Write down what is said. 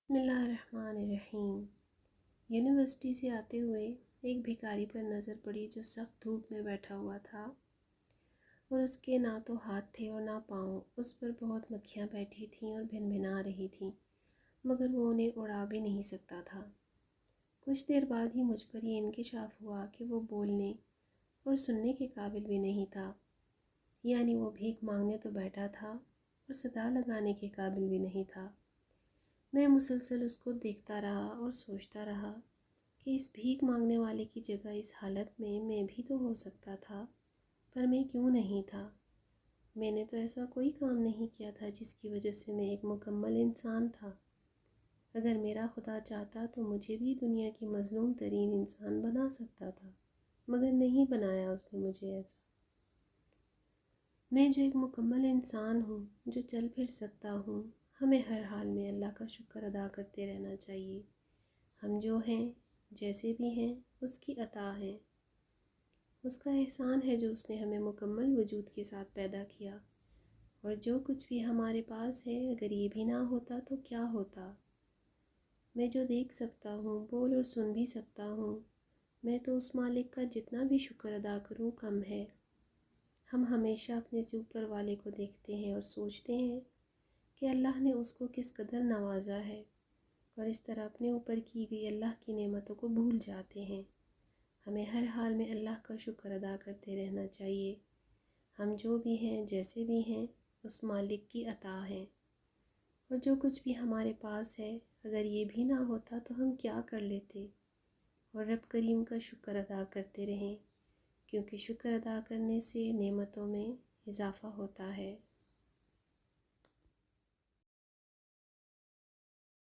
بسم اللہ الرحمن الرحیم۔ یونیورسٹی سے آتے ہوئے ایک بھکاری پر نظر پڑی جو سخت دھوپ میں بیٹھا ہوا تھا اور اس کے نہ تو ہاتھ تھے اور نہ پاؤں۔ اس پر بہت مکھیاں بیٹھی تھیں اور بھن بھنا رہی تھیں، مگر وہ انہیں اڑا بھی نہیں سکتا تھا۔ کچھ دیر بعد ہی مجھ پر یہ انکشاف ہوا کہ وہ بولنے اور سننے کے قابل بھی نہیں تھا، یعنی وہ بھیک مانگنے تو بیٹھا تھا اور صدا لگانے کے قابل بھی نہیں تھا۔ میں مسلسل اس کو دیکھتا رہا اور سوچتا رہا کہ اس بھیک مانگنے والے کی جگہ اس حالت میں بھی تو ہو سکتا تھا، پر میں کیوں نہیں تھا؟ میں نے تو ایسا کوئی کام نہیں کیا تھا جس کی وجہ سے میں ایک مکمل انسان تھا۔ اگر میرا خدا چاہتا تو مجھے بھی دنیا کی مظلوم ترین انسان بنا سکتا تھا، مگر نہیں بنایا اس نے مجھے ایسا۔ میں جو ایک مکمل انسان ہوں، جو چل پھر سکتا ہوں، ہمیں ہر حال میں اللہ کا شکر ادا کرتے رہنا چاہیے۔ ہم جو ہیں، جیسے بھی ہیں، اس کی عطا ہیں، اس کا احسان ہے جو اس نے ہمیں مکمل وجود کے ساتھ پیدا کیا۔ اور جو کچھ بھی ہمارے پاس ہے، اگر یہ بھی نہ ہوتا تو کیا ہوتا؟ میں جو دیکھ سکتا ہوں، بول اور سن بھی سکتا ہوں، میں تو اس مالک کا جتنا بھی شکر ادا کروں کم ہے۔ ہم ہمیشہ اپنے سے اوپر والے کو دیکھتے ہیں اور سوچتے ہیں کہ اللہ نے اس کو کس قدر نوازا ہے، اور اس طرح اپنے اوپر کی گئی اللہ کی نعمتوں کو بھول جاتے ہیں۔ ہمیں ہر حال میں اللہ کا شکر ادا کرتے رہنا چاہیے۔ ہم جو بھی ہیں، جیسے بھی ہیں، اس مالک کی عطا ہیں، اور جو کچھ بھی ہمارے پاس ہے، اگر یہ بھی نہ ہوتا تو ہم کیا کر لیتے؟ اور رب کریم کا شکر ادا کرتے رہیں، کیونکہ شکر ادا کرنے سے نعمتوں میں اضافہ ہوتا ہے۔